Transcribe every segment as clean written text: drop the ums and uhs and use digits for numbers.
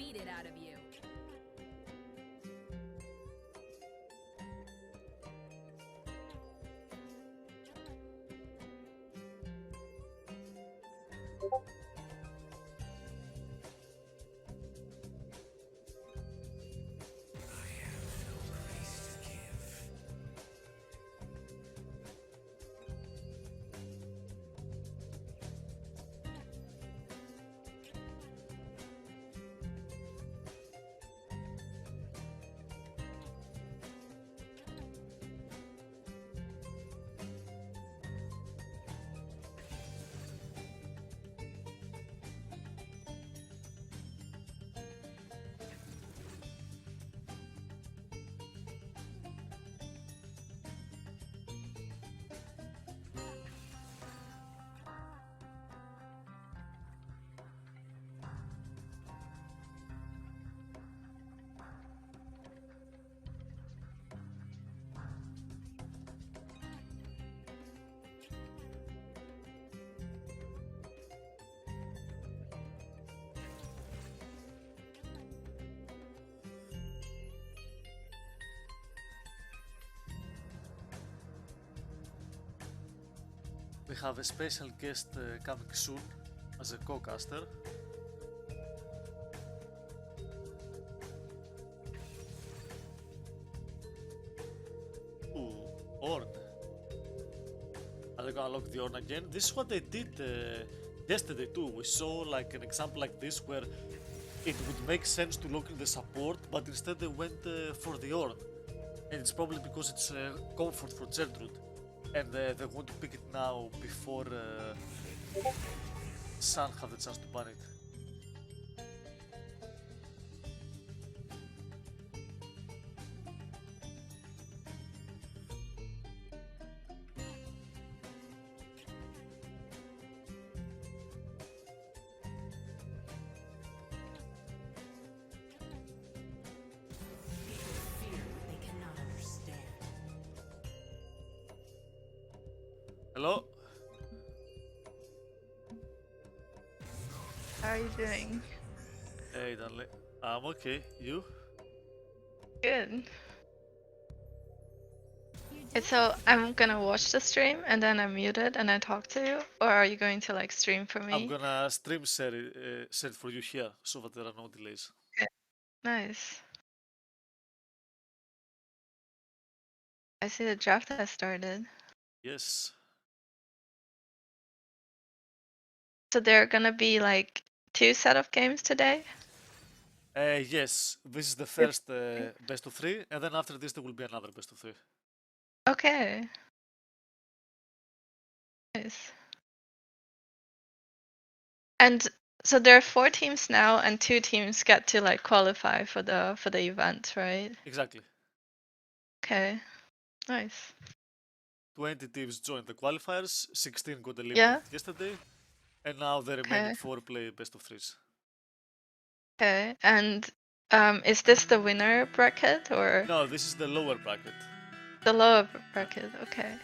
beat it out of you. We have a special guest coming soon as a co-caster. Ooh, Orn. Are they gonna lock the Orn again? This is what they did yesterday too. We saw like an example like this where it would make sense to lock in the support, but instead they went for the Orn. And it's probably because it's comfort for Gertrude. And they want to pick it now before Sun have the chance to ban it. Hello? How are you doing? Hey, darling. I'm okay. You? Good. So I'm gonna watch the stream and then I'm muted and I talk to you, or are you going to like stream for me? I'm gonna stream share it for you here so that there are no delays. Okay. Nice. I see the draft has started. Yes. So there are gonna be like 2 set of games today? Yes, this is the first best of 3, and then after this there will be another best of 3. Okay. Nice. And so there are 4 teams now and 2 teams get to like qualify for the event, right? Exactly. Okay. Nice. 20 teams joined the qualifiers, 16 got eliminated Yeah. yesterday, and now the remaining 4 play best of 3s. Okay. And is this the winner bracket or? No, this is the lower bracket. The lower bracket, okay.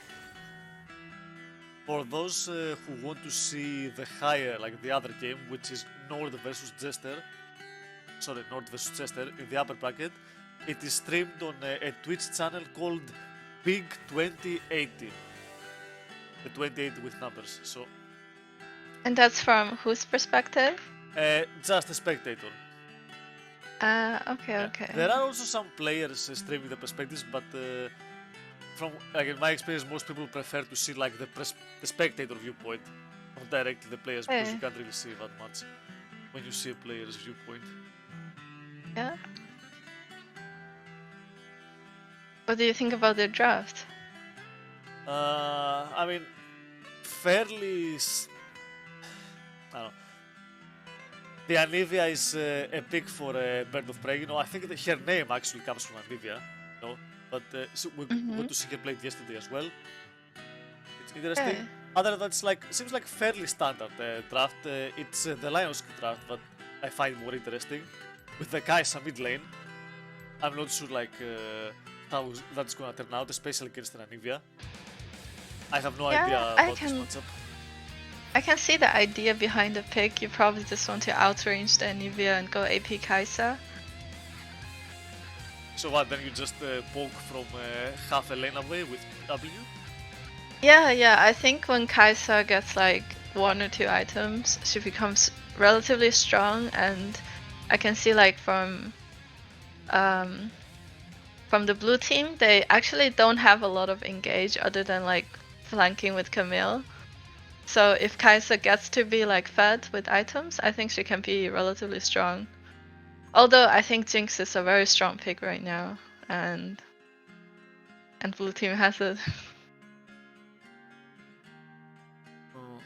For those who want to see the higher, like the other game, which is Nord versus Jester, in the upper bracket, it is streamed on a Twitch channel called Big 2080. The 2080 with numbers, so. And that's from whose perspective? Just a spectator. Okay, okay. There are also some players streaming the perspectives, but from like in my experience, most people prefer to see like the spectator viewpoint, not directly the players, because you can't really see that much when you see a player's viewpoint. Yeah. What do you think about the draft? I mean, fairly. I don't know. The Anivia is a pick for a Bird of Prey. You know, I think that her name actually comes from Anivia. You know, but so we got to see her played yesterday as well. It's interesting. Okay. Other than that, it's like seems like fairly standard draft. It's the Lionscreed draft that I find more interesting with the Kai'Sa mid lane. I'm not sure like how that's gonna turn out, especially against an Anivia. I have no idea about this matchup. I can see the idea behind the pick. You probably just want to outrange the Anivia and go AP Kai'Sa. So what, then you just poke from half a lane away with W? Yeah, I think when Kai'Sa gets like 1 or 2 items, she becomes relatively strong, and I can see like from the blue team, they actually don't have a lot of engage other than like flanking with Camille. So if Kai'Sa gets to be like fed with items, I think she can be relatively strong. Although I think Jinx is a very strong pick right now, and blue team has it. Oh.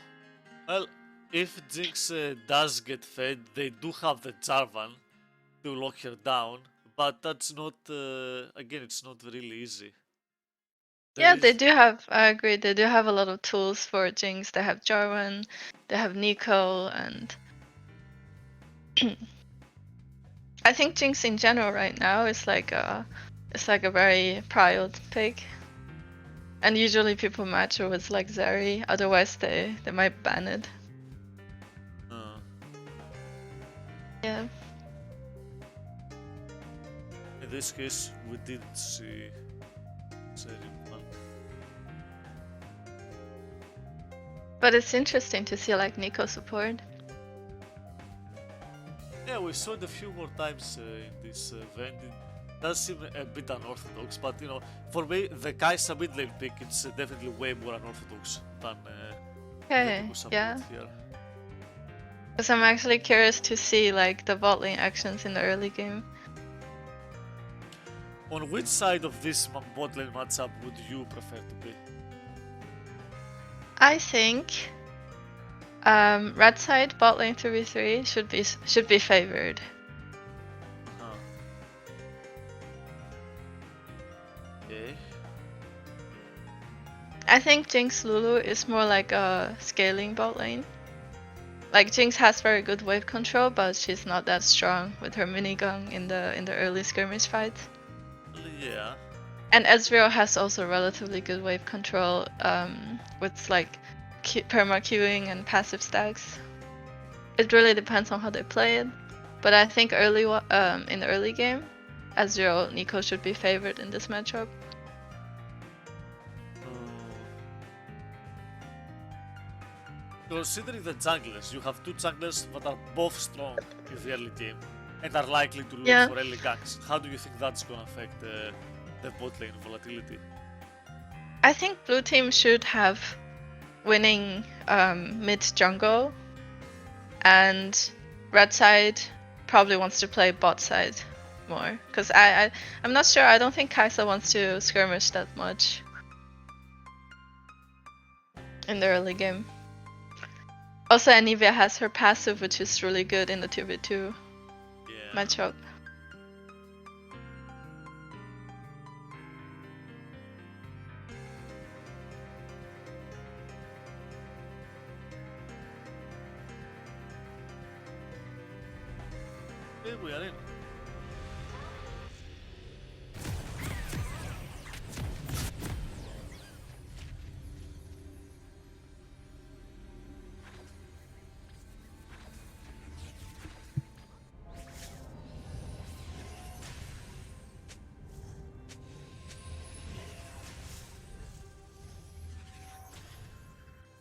Well, if Jinx does get fed, they do have the Jarvan to lock her down, but that's not, again, it's not really easy. Yeah, they do have, I agree, they do have a lot of tools for Jinx. They have Jarvan, they have Nico, and I think Jinx in general right now is like a very prioritized pick. And usually people match her with like Zeri, otherwise they might ban it. Yeah. In this case, we didn't see Zeri. But it's interesting to see like Nico support. Yeah, we saw it a few more times in this event. It does seem a bit unorthodox, but you know, for me, the Kai'Sa mid lane pick, it's definitely way more unorthodox than the Nico support here. Because I'm actually curious to see like the bot lane actions in the early game. On which side of this bot lane matchup would you prefer to be? I think red side bot lane 3v3 should be favored. Okay. I think Jinx Lulu is more like a scaling bot lane. Like Jinx has very good wave control, but she's not that strong with her minigun in the early skirmish fights. Yeah. And Ezreal has also relatively good wave control with like perma queuing and passive stacks. It really depends on how they play it, but I think in the early game, Ezreal Nico should be favored in this matchup. Considering the junglers, you have two junglers that are both strong in the early game and are likely to look for early ganks. How do you think that's gonna affect the bot lane volatility? I think blue team should have winning mid jungle, and red side probably wants to play bot side more, because I'm not sure. I don't think Kai'Sa wants to skirmish that much in the early game. Also, Anivia has her passive, which is really good in the 2v2 matchup. Here we are in.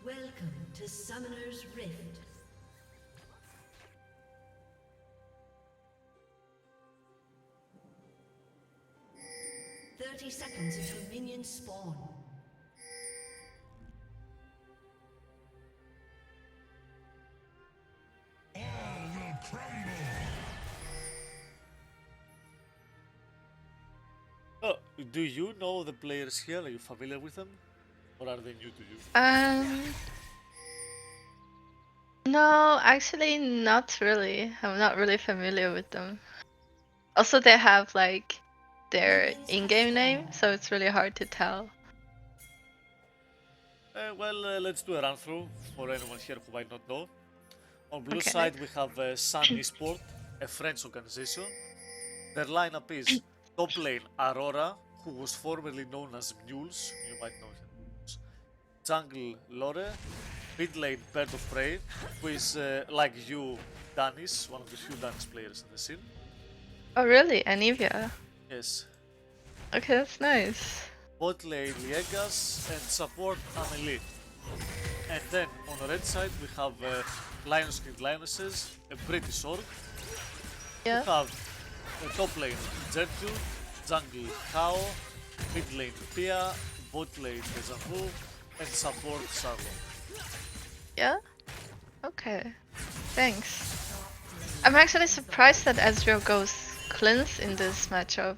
Welcome to Summoner's Rift. Seconds until minions spawn. All will crumble. Oh, do you know the players here? Are you familiar with them? Or are they new to you? No, actually not really. I'm not really familiar with them. Also, they have like their in-game name, so it's really hard to tell. Let's do a run through for anyone here who might not know. On blue side we have Sun Esport, a French organization. Their lineup is top lane Aurora, who was formerly known as Mules, you might know him. Jungle Lore, mid lane Bird of Prey, who is like you, Danis, one of the few Danis players in the scene. Oh, really? Anivia? Yes. Okay, that's nice. Bot lane Liegas and support Amelie. And then on the red side we have Lionscreed Lionesses, a British org. Yeah. We have the top lane Gertrude, jungle Kao, mid lane Pia, bot lane Deja Vu, and support Charlotte. Yeah? Okay. Thanks. I'm actually surprised that Ezreal goes cleanse in this matchup.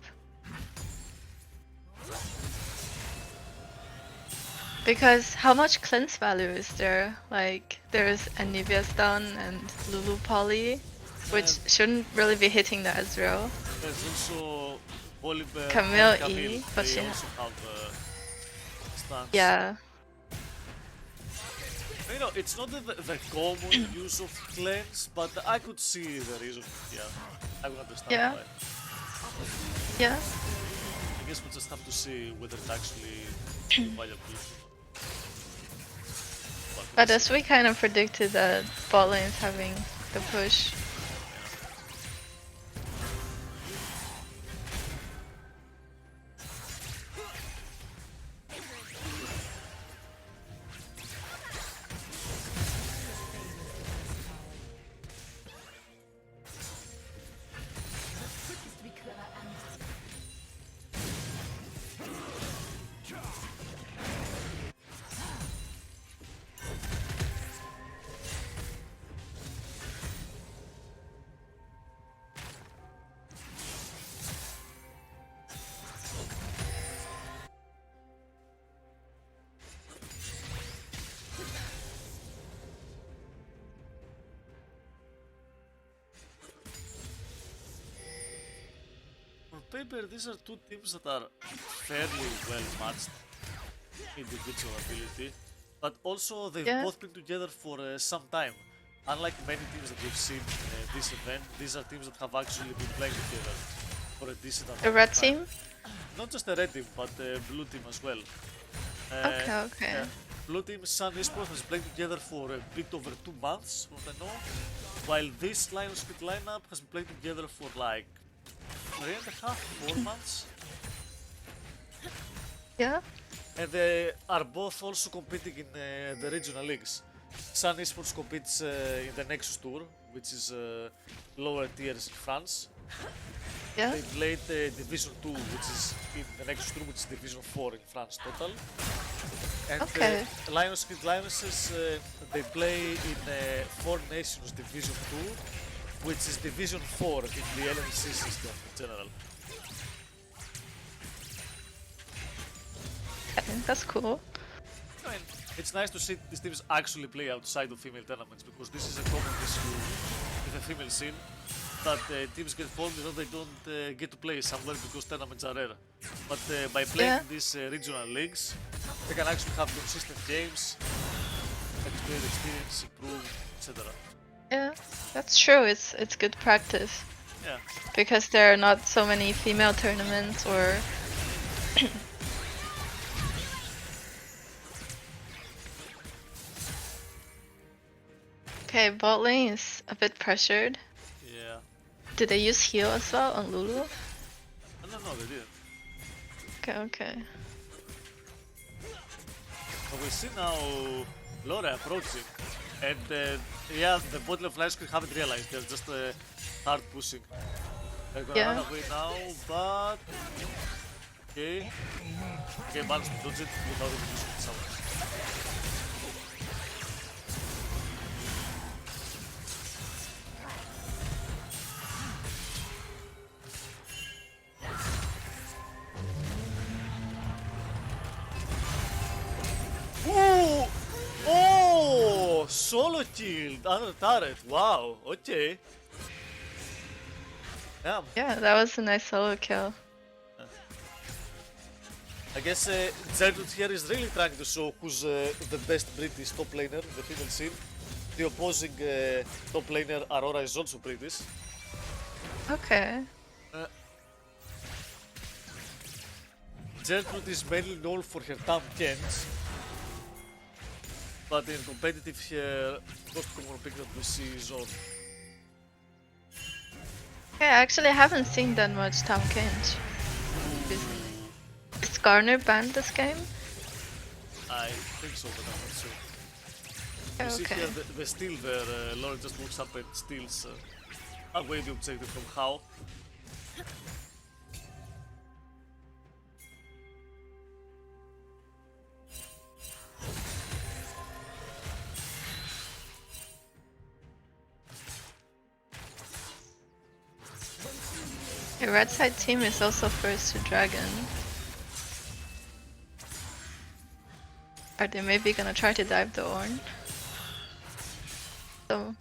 Because how much cleanse value is there? Like, there's Anivia stun and Lulu Poly, which shouldn't really be hitting the Ezreal. There's also Volibear Camille and E, but they she also have stance. Yeah. You know, it's not the common use of cleanse, but I could see the reason. Yeah, I would understand Yeah. why. Yeah. I guess we'll just have to see whether it's actually valuable. But as we kind of predicted that bot lane is having the push. On paper, these are two teams that are fairly well matched individual ability, but also they've Yeah. both been together for some time. Unlike many teams that we've seen this event, these are teams that have actually been playing together for a decent amount The of red time. team? Not just the red team, but the blue team as well. Okay. Blue team Sun Esport has played together for a bit over 2 months, from what I know, while this Lionscreed lineup has been playing together for like 3.5, 4 months. Yeah. And they are both also competing in the regional leagues. Sun Esports competes in the Nexus Tour, which is lower tiers in France. Yeah. They played Division 2, which is in the Nexus Tour, which is Division 4 in France total. And Okay. Lionscreed Lionesses, they play in Four Nations Division 2, which is Division 4 in the LNC system in general. Okay, that's cool. I mean, it's nice to see these teams actually play outside of female tournaments, because this is a common issue in the female scene, that teams get formed and they don't get to play somewhere because tournaments are rare. But by playing Yeah. these regional leagues, they can actually have consistent games, great experience, improve, etc. Yeah, that's true. It's good practice Yeah. because there are not so many female tournaments or Okay, bot lane is a bit pressured. Yeah. Did they use heal as well on Lulu? No, they didn't. Okay. But we see now Laura approaching, and yeah, the bottle of Lionscreed haven't realized, they're just hard pushing. They're gonna Yeah. run away now, but... Okay, managed to dodge it without even using someone. Ooh! Oh! Solo killed under turret. Wow. Okay. Damn. Yeah, that was a nice solo kill. I guess Gertrude here is really trying to show who's the best British top laner in the female scene. The opposing top laner Aurora is also British. Okay. Gertrude is mainly known for her dumb Kens, But in competitive here, most common pick that we see is on. Yeah, actually, I haven't seen that much Tom Kench. Is Garner banned this game? I think so, but I'm not sure. You see Okay. here the steal there, Lauren just walks up and steals away the objective from How. The red side team is also first to Dragon. Are they maybe gonna try to dive the Ornn? So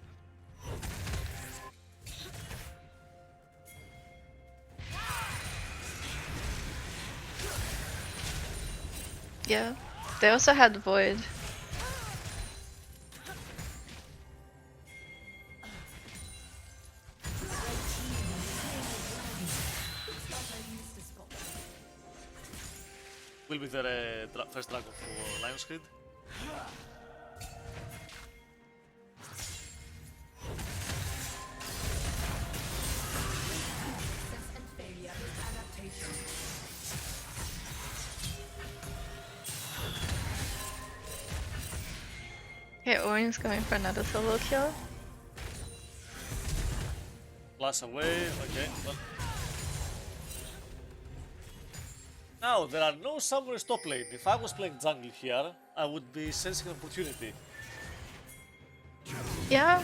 yeah, they also had Void. Will be their first dragon for Lionscreed. Okay, Ornn's going for another solo kill. Plus away, okay. Well. Now, there are no summoners top lane. If I was playing jungle here, I would be sensing an opportunity. Yeah.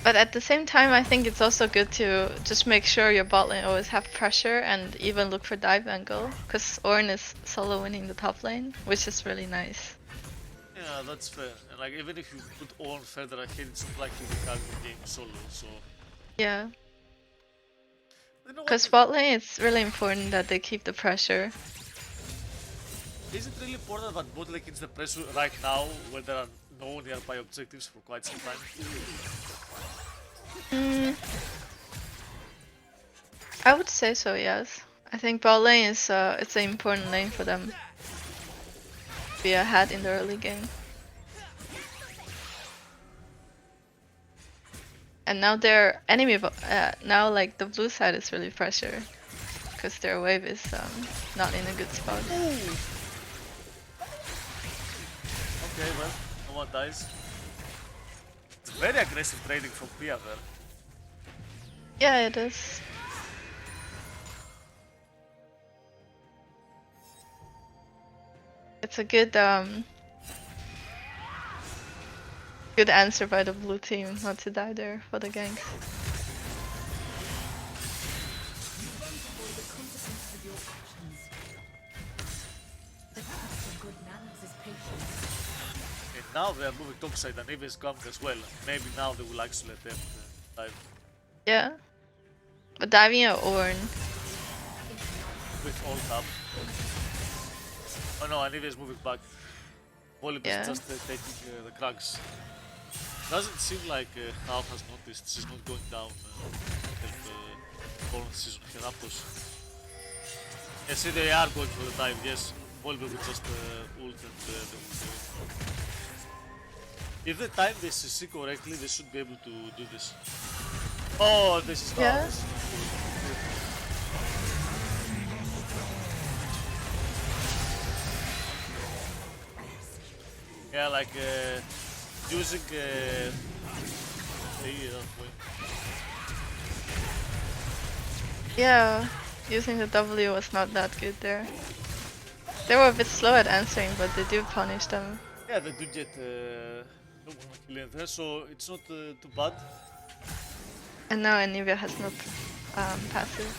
But at the same time, I think it's also good to just make sure your bot lane always have pressure and even look for dive angle. Because Ornn is solo winning the top lane, which is really nice. Yeah, that's fair. And like, even if you put Ornn further ahead, it's not like you will carry the game solo, so... Yeah. You know Because what? bot lane, it's really important that they keep the pressure. Is it really important that bot lane gets the pressure right now, when there are no nearby objectives for quite some time? I would say so, yes. I think bot lane is it's an important lane for them to be ahead in the early game. And now their enemy, now like the blue side is really pressure, because their wave is not in a good spot. Okay, well, no one dies. It's very aggressive trading from Pia there. Yeah, it is. It's a good good answer by the blue team not to die there for the ganks. And now they are moving topside and Eve is coming as well. Maybe now they will actually let them dive Yeah. But diving at Ornn. with all up. Oh no, and Eve is moving back. Volib Yeah. is just taking the cracks. Doesn't seem like Hal has noticed she's not going down for the season here, Raptors. Yes, see, they are going for the dive, yes. Volib will just ult and they will do it. If they time this CC correctly, they should be able to do this. Oh, this is Yeah. this is not good. Yeah, like using Yeah, using the W was not that good there. They were a bit slow at answering, but they do punish them. yeah, they do get no one kill in there, so it's not too bad. And now Anivia has no passive.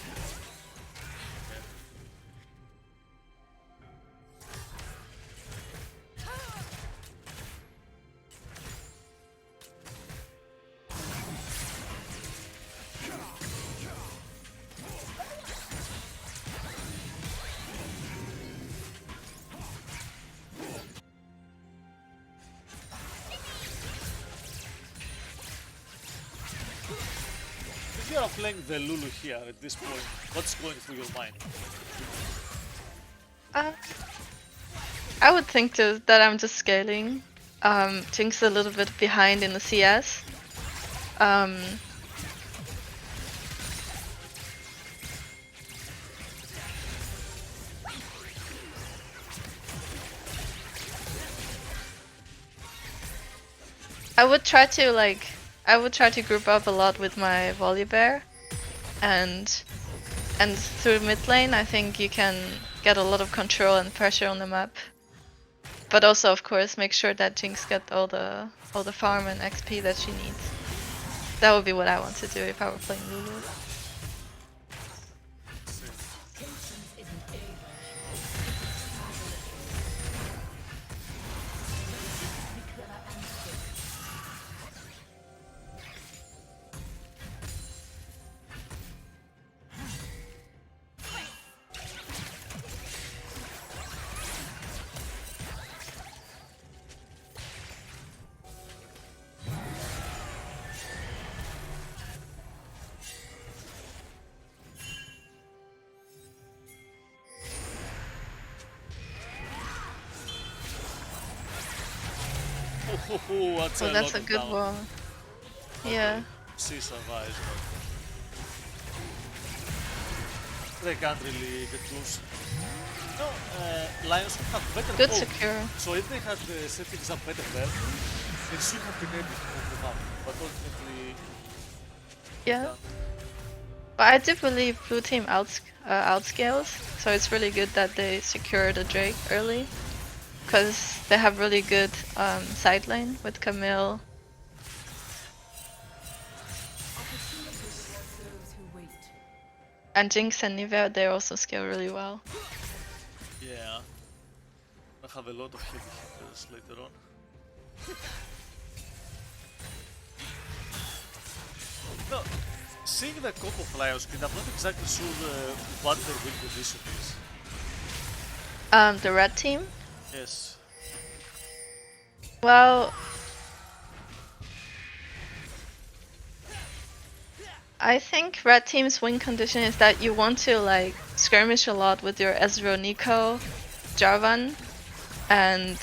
If you are playing the Lulu here at this point, what's going through your mind? Uh, I would think that I'm just scaling. Jinx a little bit behind in the CS. I would try to group up a lot with my Volibear, and through mid lane I think you can get a lot of control and pressure on the map. But also, of course, make sure that Jinx get all the farm and XP that she needs. That would be what I want to do if I were playing Lulu. That's Oh, a that's lot a of good down. one. Yeah. She survives, but they can't really get close. No, Lionscreed have better Good hope. secure. So if they had set things up better there, they should have been able to move them up. But ultimately, Yeah. can't. But I do believe blue team outscales, so it's really good that they secured a Drake early, because they have really good side lane with Camille. And Jinx and Nivea, they also scale really well. Yeah. I have a lot of heavy hitters later on. No, seeing the comp of Lionscreed, I'm not exactly sure what their win condition is. The red team, Yes. well, I think red team's win condition is that you want to like skirmish a lot with your Ezreal, Nico, Jarvan, and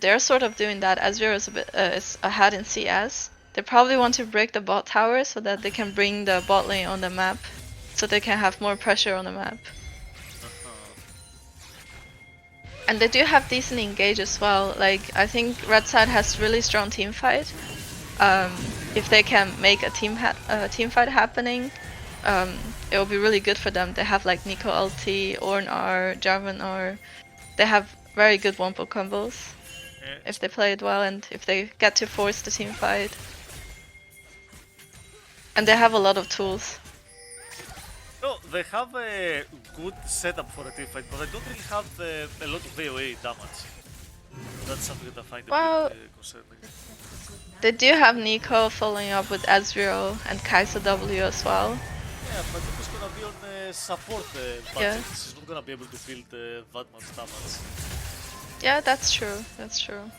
they're sort of doing that. Ezreal is a bit is ahead in CS. They probably want to break the bot tower so that they can bring the bot lane on the map, so they can have more pressure on the map. And they do have decent engage as well. Like I think red side has really strong team fight. If they can make a team fight happening, it will be really good for them. They have like Nico ulti, Ornn R, Jarvan R. They have very good wombo combos if they play it well and if they get to force the team fight. And they have a lot of tools. No, they have a good setup for a team fight, but they don't really have a lot of AoE damage. That's something that I find a bit concerning. They do have Nico following up with Ezreal and Kai'Sa W as well. Yeah, but Nico's gonna be on support budget. Yeah. She's not gonna be able to build that much damage. Yeah, that's true. That's true.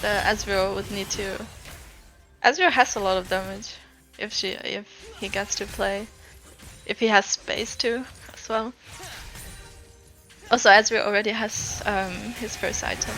The Ezreal would need to. Ezreal has a lot of damage if he gets to play, if he has space to as well. Also, Ezreal already has his first item.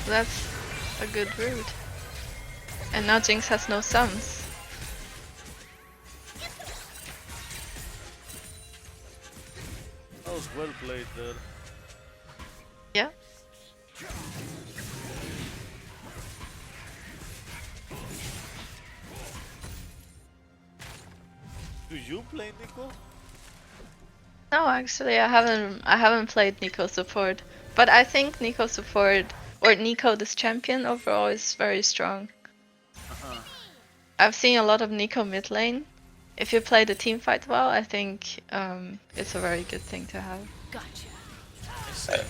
That's a good route. And now Jinx has no sums. That was well played there. Yeah. Do you play Nico? No, actually, I haven't played Nico support, but I think Nico support or Nico this champion overall is very strong. I've seen a lot of Nico mid lane. If you play the team fight well, I think it's a very good thing to have. Gotcha.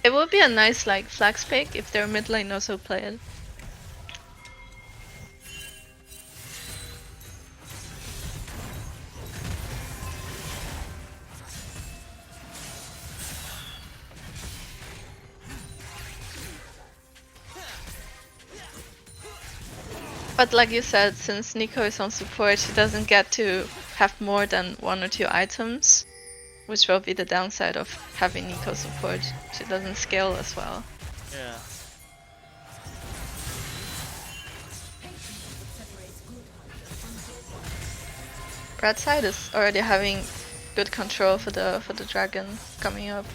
It would be a nice like flex pick if their mid lane also play it. But like you said, since Nico is on support, she doesn't get to have more than 1 or 2 items, which will be the downside of having Nico support. She doesn't scale as well. Yeah. Red side is already having good control for the dragon coming up.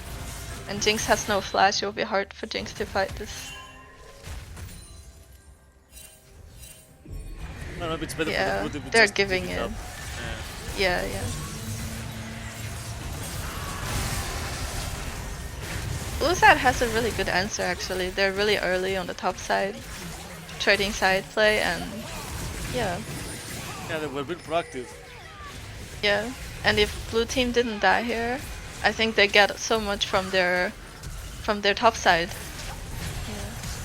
And Jinx has no flash, it will be hard for Jinx to fight this. No, maybe it's better Yeah, for the good if we they're just give giving it. up. Yeah, yeah. Blue side has a really good answer actually. They're really early on the top side, trading side play, and yeah. Yeah, they were being proactive. Yeah, and if blue team didn't die here, I think they get so much from their top side.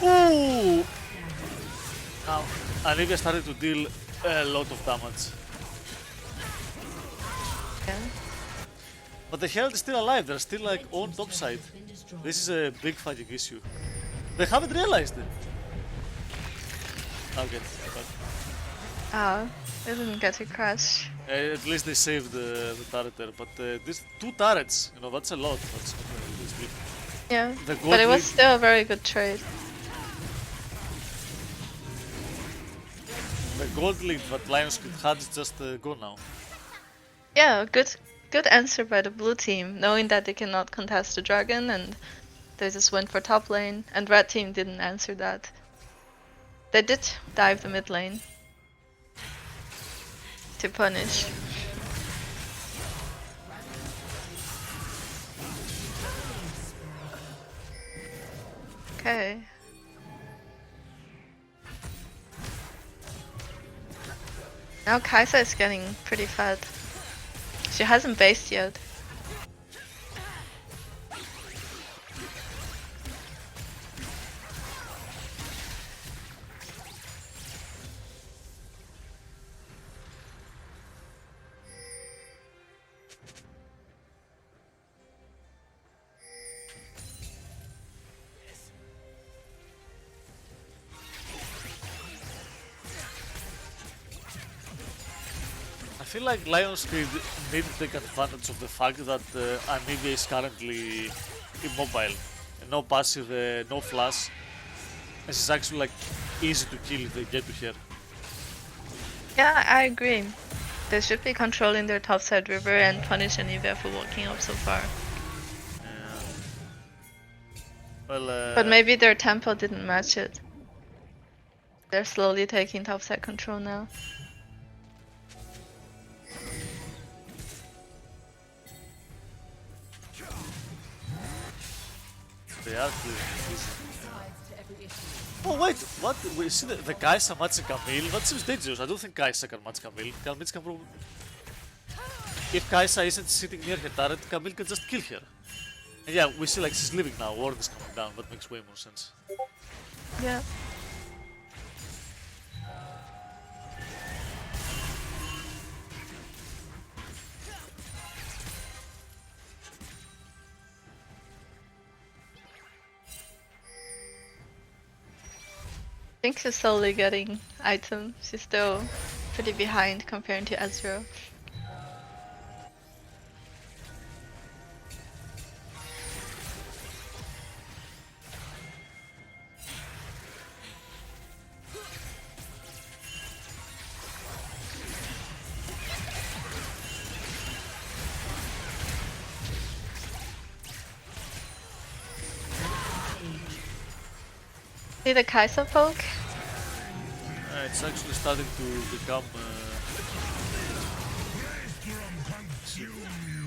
Ooh! Now, Olivia started to deal a lot of damage. Yeah. But the Herald is still alive, they're still like on top side. This is a big fighting issue. They haven't realized it. Okay, but Ah, they didn't get to crash. at least they saved the turret there. But these 2 turrets, you know, that's a lot. That's not it's big. Yeah, The but it gold was lead- still a very good trade. The gold lead that Lionscreed had is just gone now. Yeah, good answer by the blue team, knowing that they cannot contest the dragon and they just went for top lane, and red team didn't answer that. They did dive the mid lane to punish. Okay. Now Kaisa is getting pretty fat. She hasn't based yet. I feel like Lionscreed need to take advantage of the fact that Anivia is currently immobile. No passive, no flash. And she's actually like easy to kill if they get to her. Yeah, I agree. They should be controlling their topside river and punish Anivia for walking up so far. Well, But maybe their tempo didn't match it. They're slowly taking topside control now. they are clearing this. Oh wait, what? We see the Kaisa matching Camille? That seems dangerous. I don't think Kaisa can match Camille. Camille can probably... If Kaisa isn't sitting near her turret, Camille can just kill her. And yeah, we see like she's leaving now, Ward is coming down, that makes way more sense. Yeah. I think she's slowly getting items. She's still pretty behind compared to Ezreal. See the Kaisa poke? It's actually starting to become...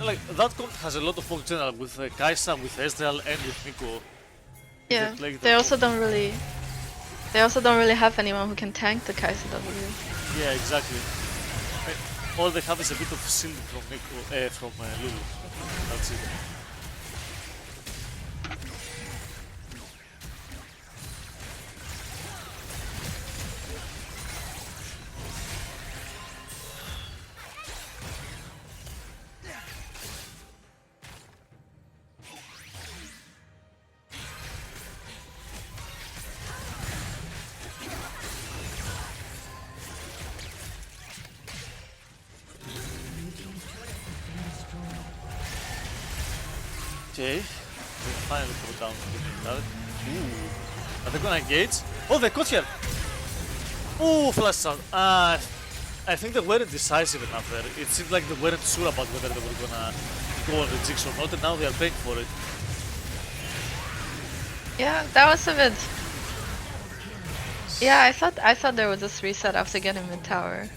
like, that comp has a lot of folk general with Kaisa, with Ezreal and with Nico. Yeah, Like they also don't really They also don't really have anyone who can tank the Kai'Sa W. Yeah, exactly. All they have is a bit of shield from Lulu. That's it. Okay, they finally put down the turret. Ooh, are they gonna engage? Oh, they caught here! Ooh, flash sound. I think they weren't decisive enough there. It seemed like they weren't sure about whether they were gonna go on the jigs or not, and now they are paying for it. Yeah, that was a bit. Yeah, I thought there was a reset after getting mid tower.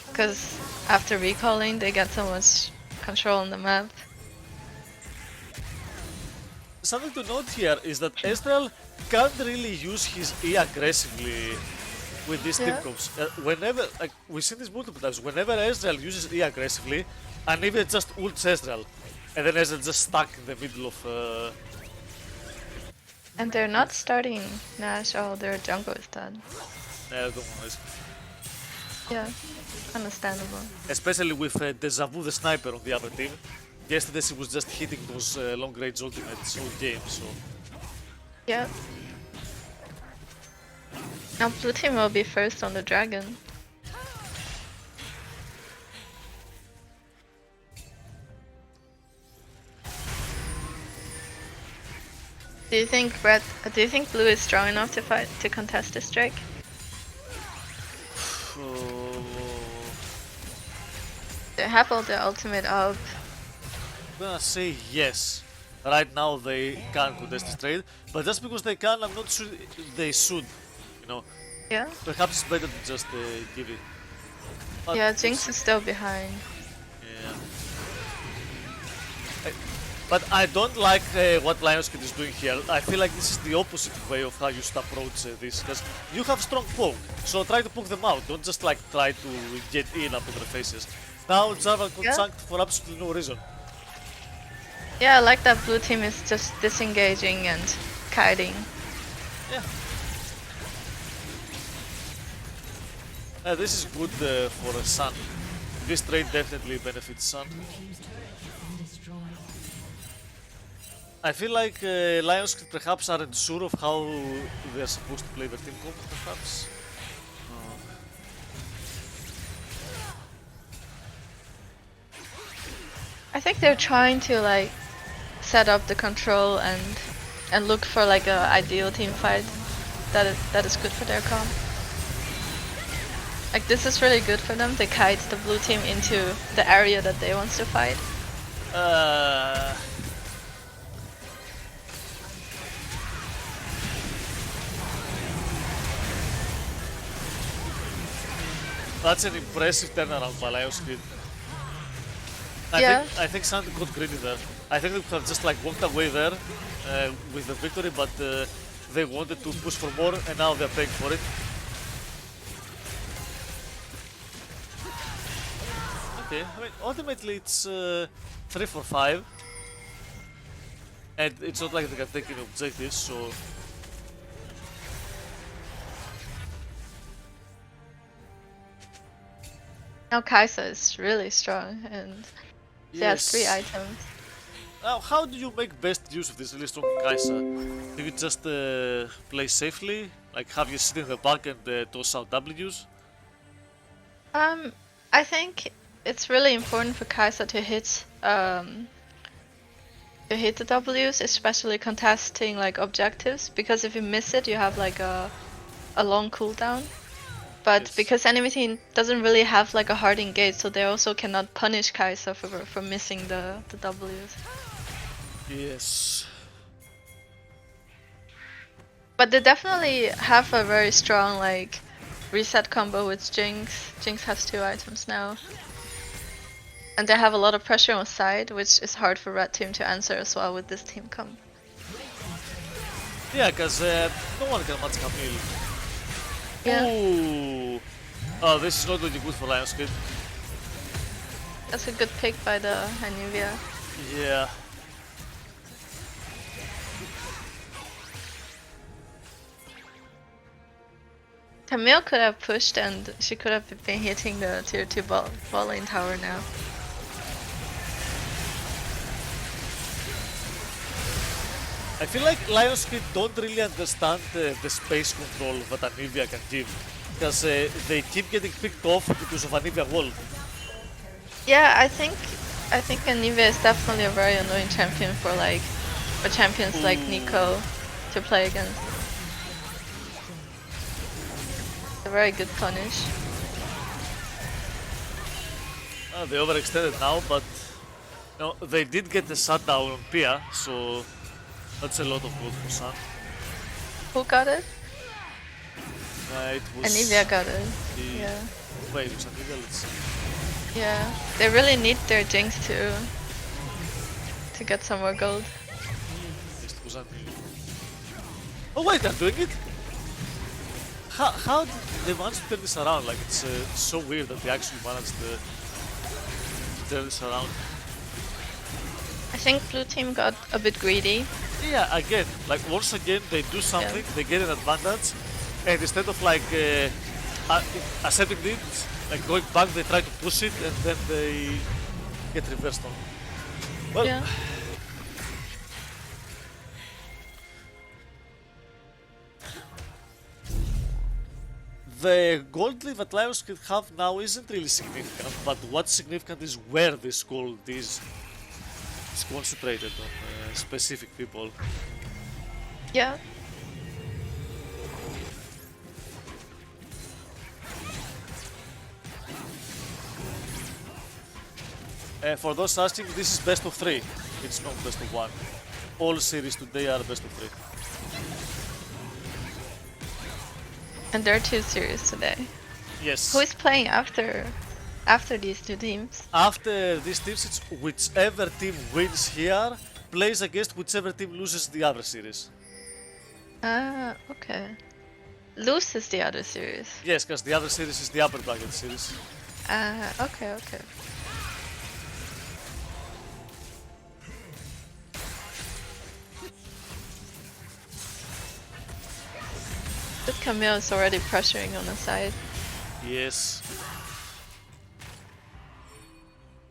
Because after recalling, they get so much control on the map. Something to note here is that Ezreal can't really use his E aggressively with these team Yeah. comps. Whenever, like, we've seen this multiple times, whenever Ezreal uses E aggressively, and even just ults Ezreal, and then Ezreal just stuck in the middle of... And they're not starting Nash, oh, their jungle is dead. don't know, Yeah, understandable. especially with Deja Vu the sniper on the other team. Yesterday she was just hitting those long range ultimates all game, so... Yeah. Now blue team will be first on the dragon. Do you think blue is strong enough to contest this Drake? They have all their ultimate up. I'm gonna say yes. Right now they can contest this trade, but just because they can, I'm not sure they should. You know, Yeah. perhaps it's better to just give it. But Yeah, Jinx is still behind. Yeah. But I don't like what Lionscreed is doing here. I feel like this is the opposite way of how you should approach this, because you have strong poke, so try to poke them out. Don't just like try to get in up in their faces. Now Jarvan got chunked for absolutely no reason. Yeah, I like that blue team is just disengaging and kiting. Yeah. This is good for Sun. This trade definitely benefits Sun. I feel like Lionscreed perhaps aren't sure of how they're supposed to play their team comp, perhaps. I think they're trying to like set up the control and look for like a ideal team fight that is good for their comp. Like this is really good for them. They kite the blue team into the area that they want to fight. That's an impressive turnaround by Lionscreed. Yeah. I think Sandy got greedy there. I think they could have just like walked away there with the victory, but they wanted to push for more, and now they're paying for it. Okay, I mean, ultimately it's 3 for 5, and it's not like they can take any objectives, so... Now Kai'Sa is really strong and she has 3 items. Now, how do you make best use of this really strong Kai'Sa? Do you just play safely? Like have you sit in the back and toss out Ws? I think it's really important for Kai'Sa to hit the Ws, especially contesting like objectives, because if you miss it, you have like a long cooldown. But Yes. because enemy team doesn't really have like a hard engage, so they also cannot punish Kai'Sa for missing the Ws. Yes. But they definitely have a very strong like reset combo with Jinx. Jinx has 2 items now. And they have a lot of pressure on side, which is hard for red team to answer as well with this team comp. Yeah, because No one can match Camille. Yeah, Ooh. Oh, this is not looking good for Lionscreed. that's a good pick by the Anivia. Yeah. Camille could have pushed and she could have been hitting the tier 2 ball lane tower now. I feel like Lionscreed don't really understand the space control that Anivia can give. Because they keep getting picked off because of Anivia wall. Yeah, I think Anivia is definitely a very annoying champion for champions like Nico to play against. A very good punish. They overextended now, but no, they did get the shutdown on Pia, so that's a lot of good for Sun. Who got it? It was Anivia got it. the... Yeah. Wait, it was Anivia, let's see. Yeah. They really need their Jinx to get some more gold. It was Anivia. Oh wait, they're doing it? How did they manage to turn this around? Like, it's so weird that they actually managed to turn this around. I think blue team got a bit greedy. Yeah, again, like once again they do something, they get an advantage, and instead of like accepting it, like going back, they try to push it, and then they get reversed on. Well, Yeah. the gold lead that Lionscreed have now isn't really significant, but what's significant is where this gold is. It's concentrated on specific people. Yeah. For those asking, this is best of 3. It's not best of 1. All series today are best of 3. And there are 2 series today. Yes. Who is playing after these 2 teams? After these teams, it's whichever team wins here plays against whichever team loses the other series. Ah, okay. Loses the other series. Yes, because the other series is the upper bracket series. Ah, okay, okay. But Camille is already pressuring on the side. Yes.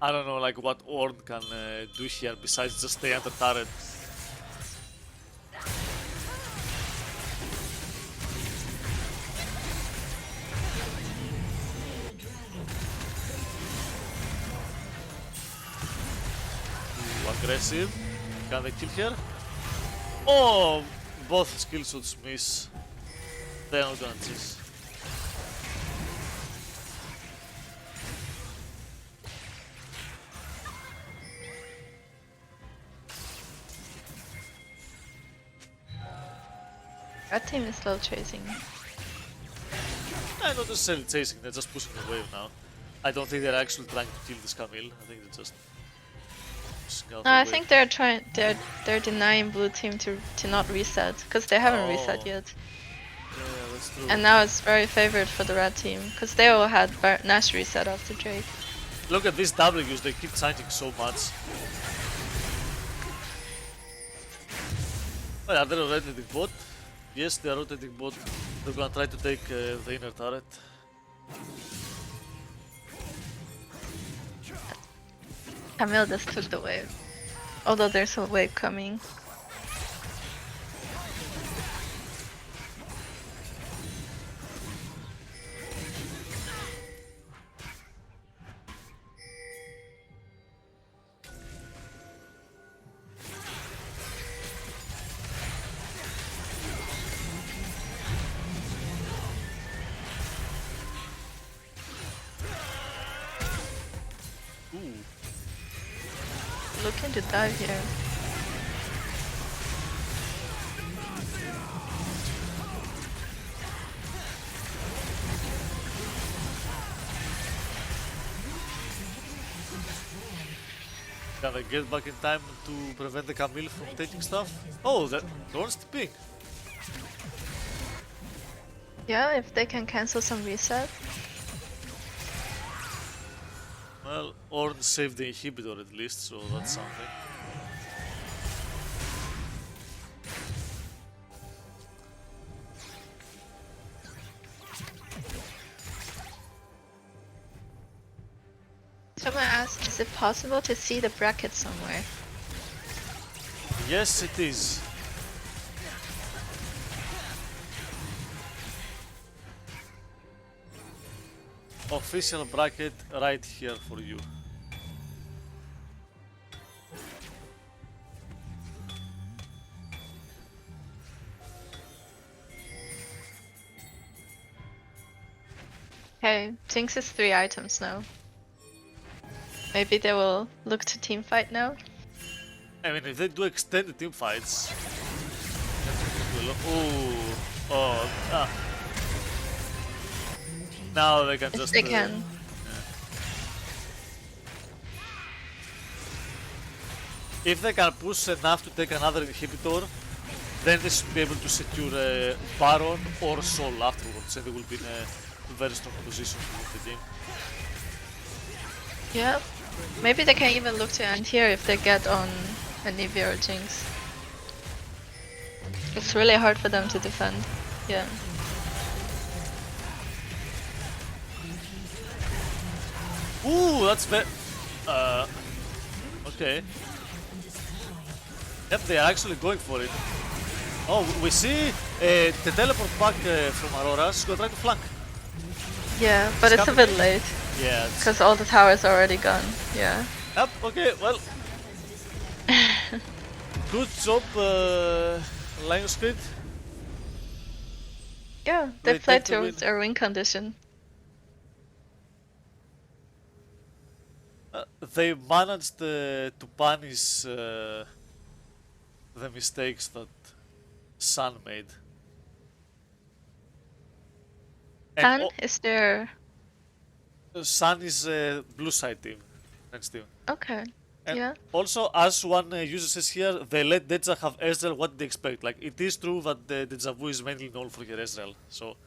I don't know, like what Ornn can do here besides just stay under turret. Ooh, aggressive. Can they kill here? Oh, both skill shots miss. They're not gonna chase. That team is slow chasing. I'm not necessarily chasing, they're just pushing the wave now. I don't think they're actually trying to kill this Camille. I think they're just pushing out No, the I wave. think they're denying blue team to not reset because they haven't reset yet. Yeah, that's true. And now it's very favored for the red team because they all had Nash reset after Drake. Look at these W's, they keep changing so much. Well, are they rotating bot? Yes, they are rotating bot. They're gonna try to take the inner turret. Camille just took the wave. Although there's a wave coming. Ooh. Looking to dive here. Can they get back in time to prevent the Camille from taking stuff? Oh, the Ornn's ping. Yeah, if they can cancel some reset. Well, Ornn saved the inhibitor at least, so that's something. Someone asked, is it possible to see the bracket somewhere? Yes, it is. Official bracket right here for you. Okay, Jinx is 3 items now. Maybe they will look to team fight now. I mean, if they do extended team fights, oh, now they can If just. they can. If they can push enough to take another inhibitor, then they should be able to secure Baron or Sol afterwards, and they will be in a very strong position to win the game. Yeah. Maybe they can even look to end here if they get on Anivia or Jinx. It's really hard for them to defend. Yeah. Ooh, that's very. Okay. Yep, they are actually going for it. Oh, we see the teleport back from Aurora. She's gonna try to flank. Yeah, but it's a bit late. Yeah. Because all the towers are already gone. Yeah. Yep, okay, well. Good job, Lionscreed. Yeah, They they played take the towards their win condition. They managed to punish the mistakes that Sun made. Tan And is there. Sun is blue side team, next team. Okay. And Yeah. also, as one user says here, they let Deja have Ezreal. What did they expect? Like, it is true that the Deja Vu is mainly known for her Ezreal. So